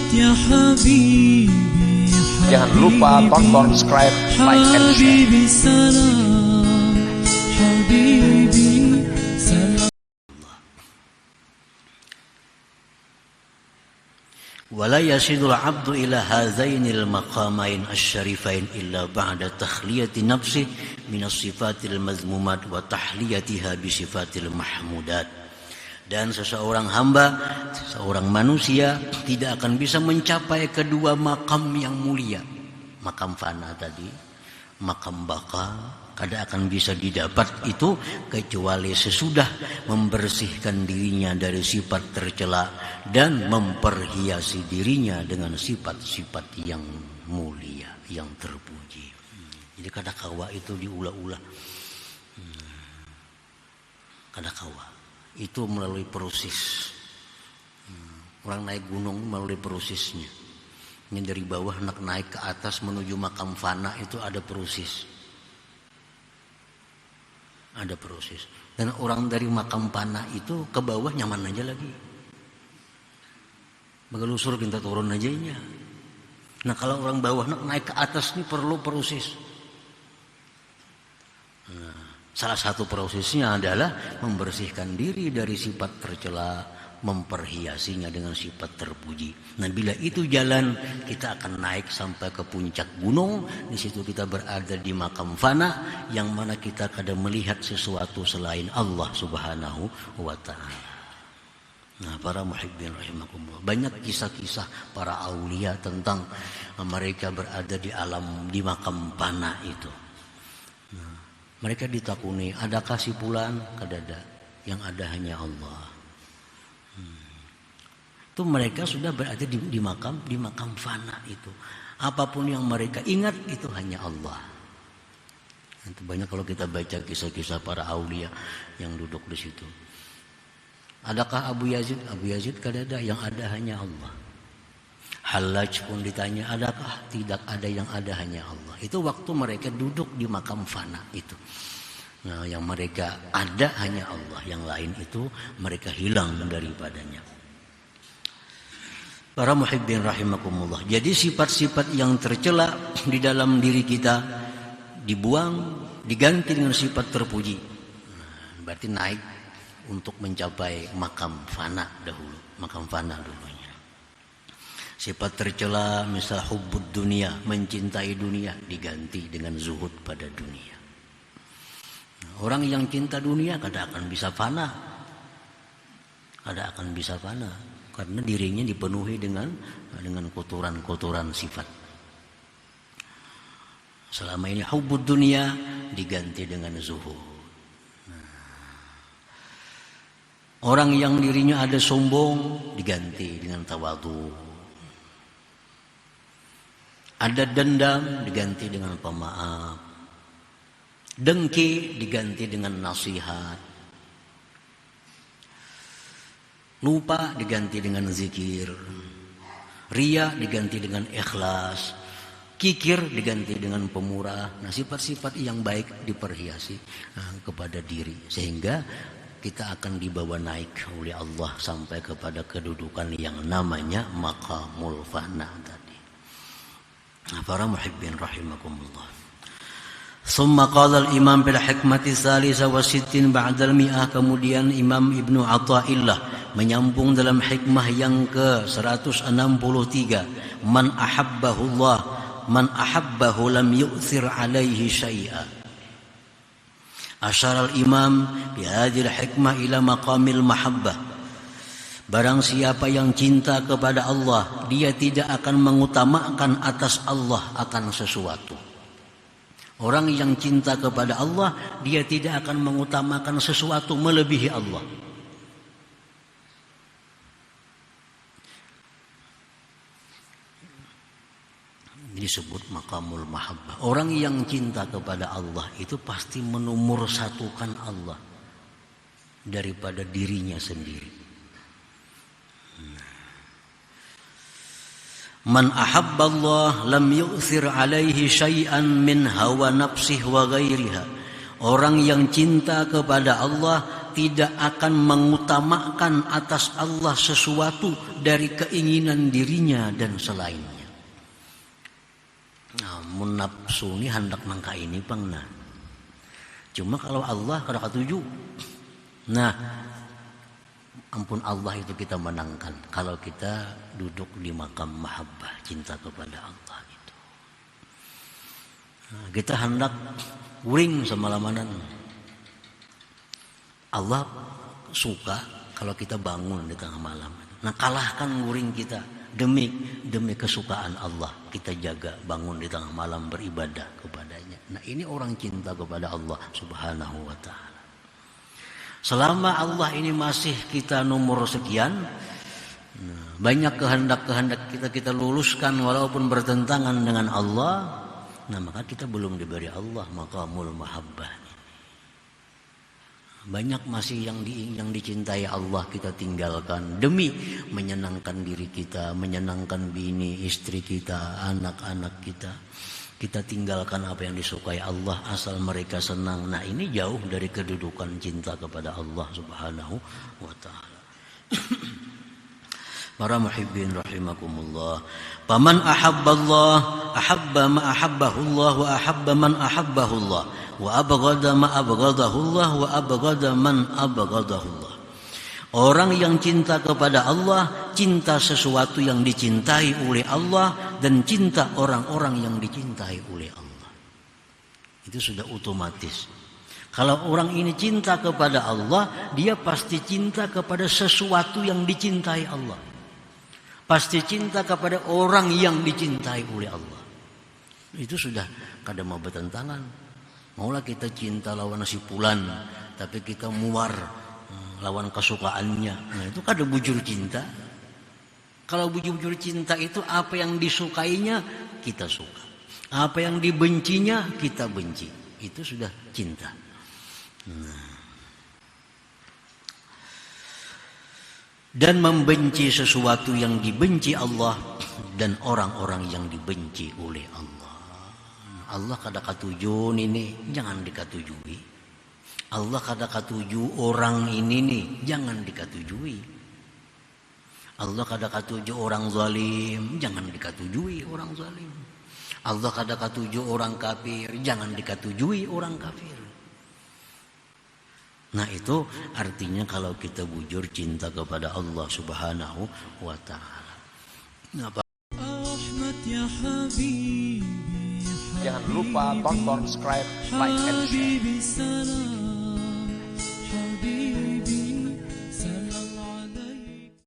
يا حبيبي Jangan lupa tonton, subscribe, like, and share. حبيبي سلام حبيبي سلام. ولا يصل العبد إلى هذين المقامين الشريفين إلا بعد تخلية نفسه من الصفات المذمومات وتحليتها بصفات المحمودات. Dan seseorang hamba, seorang manusia tidak akan bisa mencapai kedua makam yang mulia. Makam fana tadi, makam baka, kada akan bisa didapat itu kecuali sesudah membersihkan dirinya dari sifat tercela dan memperhiasi dirinya dengan sifat-sifat yang mulia, yang terpuji. Jadi kada kawa itu diulah-ulah. Kada kawa. Itu melalui proses. Orang naik gunung melalui prosesnya. Yang dari bawah naik ke atas menuju makam fana itu ada proses. Ada proses. Dan orang dari makam fana itu ke bawah nyaman aja lagi. Begelusur kita turun aja nya. Nah kalau orang bawah naik ke atas ini perlu proses. Salah satu prosesnya adalah membersihkan diri dari sifat tercela, memperhiasinya dengan sifat terpuji. Nah, bila itu jalan, kita akan naik sampai ke puncak gunung. Di situ kita berada di makam fana, yang mana kita kadang melihat sesuatu selain Allah Subhanahu wa Ta'ala. Nah, para muhibbin rahimakumullah, banyak kisah-kisah para aulia tentang mereka berada di alam, di makam fana itu. Mereka ditakuni, adakah si fulan? Kadada, yang ada hanya Allah. Itu mereka sudah berada di makam fana itu. Apapun yang mereka ingat itu hanya Allah. Itu banyak kalau kita baca kisah-kisah para aulia yang duduk di situ. Adakah Abu Yazid? Abu Yazid kadada, yang ada hanya Allah. Hallaj pun ditanya, adakah? Tidak ada, yang ada hanya Allah. Itu waktu mereka duduk di makam fana itu. Nah, yang mereka ada hanya Allah, yang lain itu mereka hilang daripadanya. Para muhibbin rahimakumullah. Jadi sifat-sifat yang tercela di dalam diri kita dibuang, diganti dengan sifat terpuji. Nah, berarti naik untuk mencapai makam fana dahulu, makam fana dulunya. Sifat tercela misal hubbud dunia, mencintai dunia, diganti dengan zuhud pada dunia. Orang yang cinta dunia kada akan bisa fana. Kada akan bisa fana karena dirinya dipenuhi dengan kotoran-kotoran sifat. Selama ini hubbud dunia diganti dengan zuhud. Orang yang dirinya ada sombong diganti dengan tawadhu. Ada dendam diganti dengan pemaaf. Dengki diganti dengan nasihat. Lupa diganti dengan zikir. Riya diganti dengan ikhlas. Kikir diganti dengan pemurah. Nah, sifat-sifat yang baik diperhiasi kepada diri. Sehingga kita akan dibawa naik oleh Allah sampai kepada kedudukan yang namanya maqamul fana tadi. Para muhibbin rahimakumullah. Thumma qala al-imam bil hikmati tsalitsah wa sittin ba'da al-mi'ah. Kemudian Imam Ibnu Athaillah menyambung dalam hikmah yang ke-163. Man ahabbahu Allah, man ahabbahu lam yu'thir alaihi syai'a. Asyara al-imam bi hadhihi al-hikmah ila maqamil mahabbah. Barang siapa yang cinta kepada Allah, dia tidak akan mengutamakan atas Allah akan sesuatu. Orang yang cinta kepada Allah, dia tidak akan mengutamakan sesuatu melebihi Allah. Disebut maqamul mahabbah. Orang yang cinta kepada Allah itu pasti menomorsatukan Allah daripada dirinya sendiri. Man ahabballah lam yu'thir alaihi syai'an min hawa nafsih wa ghairiha. Orang yang cinta kepada Allah tidak akan mengutamakan atas Allah sesuatu dari keinginan dirinya dan selainnya. Namun nafsu ini hendak nangka ini pang nah. Cuma kalau Allah kada katuju. Nah, ampun Allah itu kita menangkan kalau kita duduk di makam mahabbah, cinta kepada Allah itu. Nah, kita hendak guring semalamanan. Allah suka kalau kita bangun di tengah malam. Nah, kalahkan guring kita demi kesukaan Allah. Kita jaga bangun di tengah malam beribadah kepadanya. Nah, ini orang cinta kepada Allah Subhanahu wa ta'ala. Selama Allah ini masih kita nomor sekian, banyak kehendak-kehendak kita luluskan walaupun bertentangan dengan Allah, nah maka kita belum diberi Allah maqamul mahabbah. Banyak masih yang dicintai Allah kita tinggalkan demi menyenangkan diri kita, menyenangkan bini, istri kita, anak-anak kita. Kita tinggalkan apa yang disukai Allah asal mereka senang. Nah, ini jauh dari kedudukan cinta kepada Allah Subhanahu wa ta'ala. Para muhibbin rahimakumullah. Paman ahabballah ahabba ma ahabbahullah wa ahabba man ahabbahullah wa abghada ma abghadahullah wa abghada man abghadahullah. Orang yang cinta kepada Allah, cinta sesuatu yang dicintai oleh Allah, dan cinta orang-orang yang dicintai oleh Allah. Itu sudah otomatis. Kalau orang ini cinta kepada Allah, dia pasti cinta kepada sesuatu yang dicintai Allah. Pasti cinta kepada orang yang dicintai oleh Allah. Itu sudah kada mau bertentangan. Maulah kita cinta lawan si fulan, tapi kita muar lawan kesukaannya. Nah, itu kada bujur cinta. Kalau bujur cinta itu apa yang disukainya kita suka, apa yang dibencinya kita benci. Itu sudah cinta. Nah. Dan membenci sesuatu yang dibenci Allah dan orang-orang yang dibenci oleh Allah. Allah kada katuju ini, jangan dikatujui. Allah kada katuju orang ini nih, jangan dikatujui. Allah kada katuju orang zalim, jangan dikatujui orang zalim. Allah kada katuju orang kafir, jangan dikatujui orang kafir. Nah, itu artinya kalau kita bujur cinta kepada Allah Subhanahu wa ta'ala. Jangan lupa tonton, subscribe, like, and share. حبيبي سلام